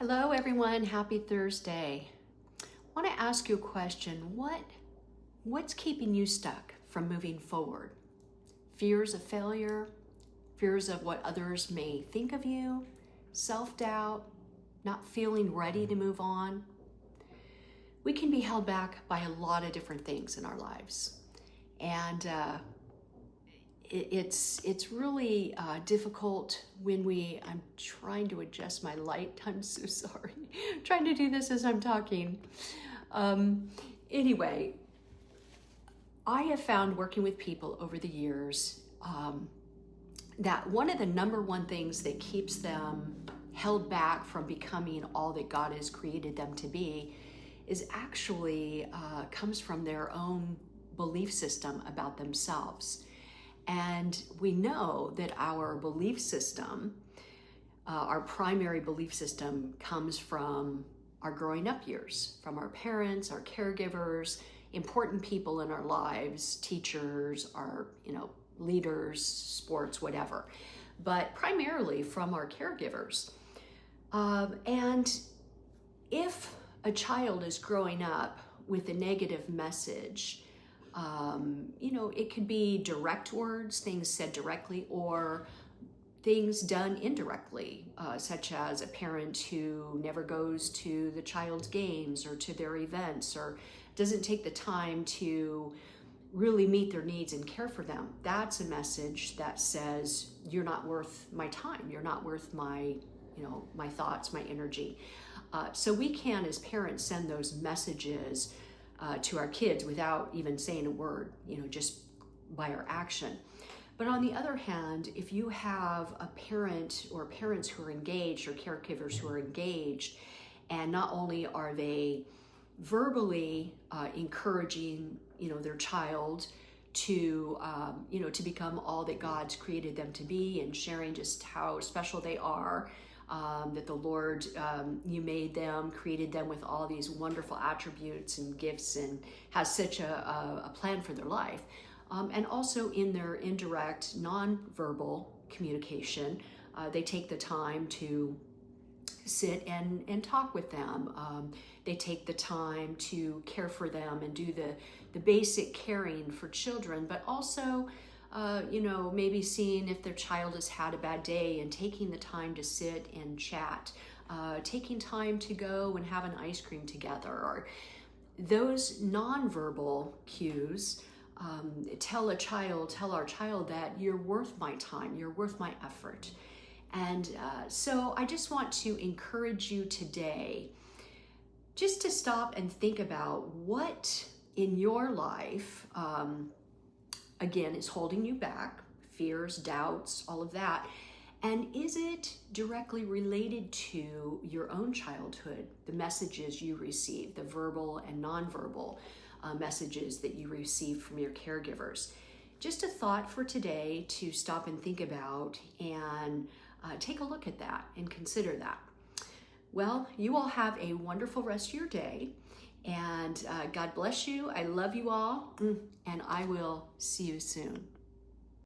Hello everyone, happy Thursday. I want to ask you a question. What's keeping you stuck from moving forward? Fears of failure, fears of what others may think of you, self-doubt, not feeling ready to move on. We can be held back by a lot of different things in our lives. And it's really difficult when I'm trying to adjust my light. I'm so sorry. I'm trying to do this as I'm talking. Anyway, I have found working with people over the years that one of the number one things that keeps them held back from becoming all that God has created them to be is actually comes from their own belief system about themselves. And we know that our belief system, our primary belief system, comes from our growing up years, from our parents, our caregivers, important people in our lives, teachers, our leaders, sports, whatever, but primarily from our caregivers. And if a child is growing up with a negative message, it could be direct words, things said directly, or things done indirectly, such as a parent who never goes to the child's games or to their events, or doesn't take the time to really meet their needs and care for them. That's a message that says, you're not worth my time. You're not worth my thoughts, my energy. So we can, as parents, send those messages to our kids without even saying a word, just by our action. But on the other hand, if you have a parent or parents who are engaged or caregivers who are engaged, and not only are they verbally encouraging, their child to, to become all that God's created them to be, and sharing just how special they are, that the Lord, you made them, created them with all these wonderful attributes and gifts, and has such a plan for their life. And also in their indirect, non-verbal communication, they take the time to sit and talk with them. They take the time to care for them and do the basic caring for children, but also maybe seeing if their child has had a bad day and taking the time to sit and chat, taking time to go and have an ice cream together, or those nonverbal cues tell our child that you're worth my time, you're worth my effort. And so I just want to encourage you today just to stop and think about what in your life again, is holding you back, fears, doubts, all of that. And is it directly related to your own childhood, the messages you receive, the verbal and nonverbal messages that you receive from your caregivers? Just a thought for today to stop and think about, and take a look at that and consider that. Well, you all have a wonderful rest of your day. And God bless you. I love you all, and I will see you soon.